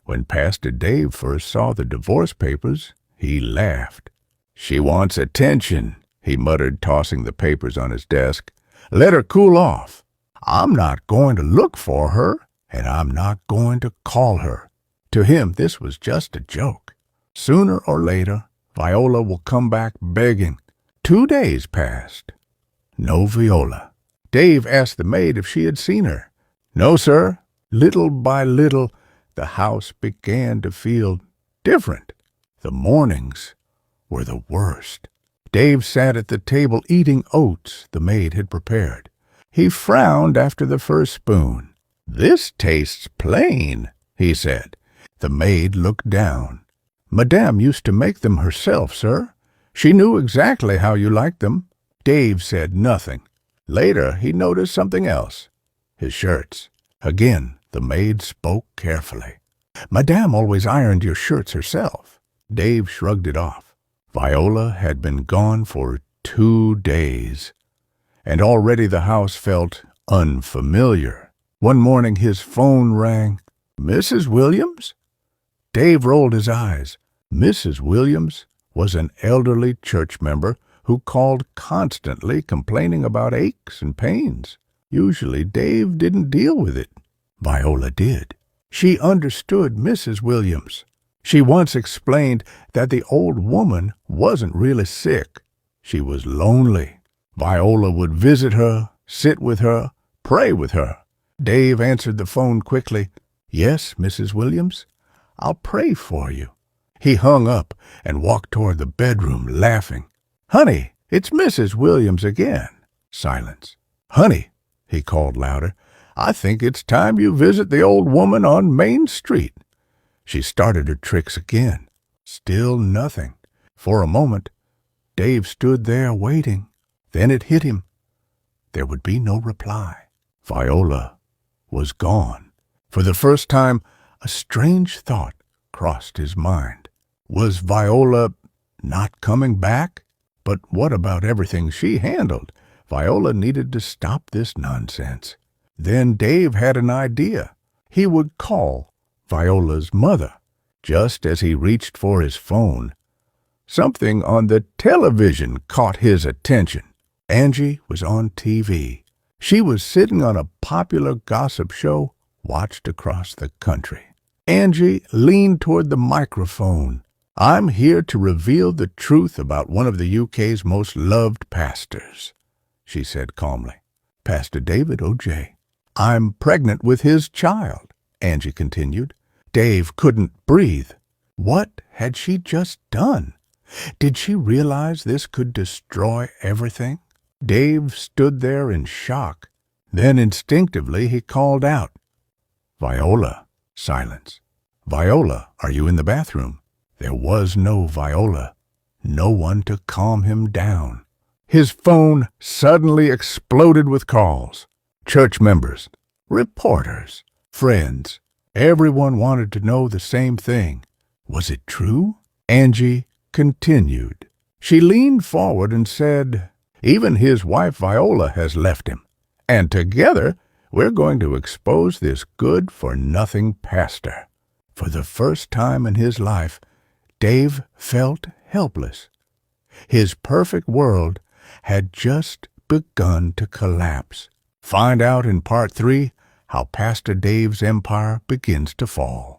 When Pastor Dave first saw the divorce papers, he laughed. "She wants attention," he muttered, tossing the papers on his desk. "Let her cool off. I'm not going to look for her, and I'm not going to call her." To him, this was just a joke. Sooner or later, Viola will come back begging. 2 days passed. No Viola. Dave asked the maid if she had seen her. "No, sir." Little by little, the house began to feel different. The mornings were the worst. Dave sat at the table eating oats the maid had prepared. He frowned after the first spoon. "This tastes plain," he said. The maid looked down. "Madame used to make them herself, sir. She knew exactly how you liked them." Dave said nothing. Later, he noticed something else. His shirts. Again, the maid spoke carefully. "Madame always ironed your shirts herself." Dave shrugged it off. Viola had been gone for 2 days, and already the house felt unfamiliar. One morning his phone rang. "Mrs. Williams?" Dave rolled his eyes. Mrs. Williams was an elderly church member who called constantly complaining about aches and pains. Usually Dave didn't deal with it. Viola did. She understood Mrs. Williams. She once explained that the old woman wasn't really sick. She was lonely. Viola would visit her, sit with her, pray with her. Dave answered the phone quickly. "Yes, Mrs. Williams, I'll pray for you." He hung up and walked toward the bedroom, laughing. "Honey, it's Mrs. Williams again." Silence. "Honey," he called louder, "I think it's time you visit the old woman on Main Street." She started her tricks again. Still nothing. For a moment, Dave stood there waiting. Then it hit him. There would be no reply. Viola was gone. For the first time, a strange thought crossed his mind. Was Viola not coming back? But what about everything she handled? Viola needed to stop this nonsense. Then Dave had an idea. He would call Viola's mother. Just as he reached for his phone, something on the television caught his attention. Angie was on TV. She was sitting on a popular gossip show watched across the country. Angie leaned toward the microphone. "I'm here to reveal the truth about one of the UK's most loved pastors," she said calmly. "Pastor David O.J. I'm pregnant with his child," Angie continued. Dave couldn't breathe. What had she just done? Did she realize this could destroy everything? Dave stood there in shock. Then instinctively he called out, "Viola." Silence. "Viola, are you in the bathroom?" There was no Viola. No one to calm him down. His phone suddenly exploded with calls. Church members, reporters, friends. Everyone wanted to know the same thing. Was it true? Angie continued. She leaned forward and said, "Even his wife Viola has left him. And together we're going to expose this good-for-nothing pastor." For the first time in his life, Dave felt helpless. His perfect world had just begun to collapse. Find out in Part 3 how Pastor Dave's empire begins to fall.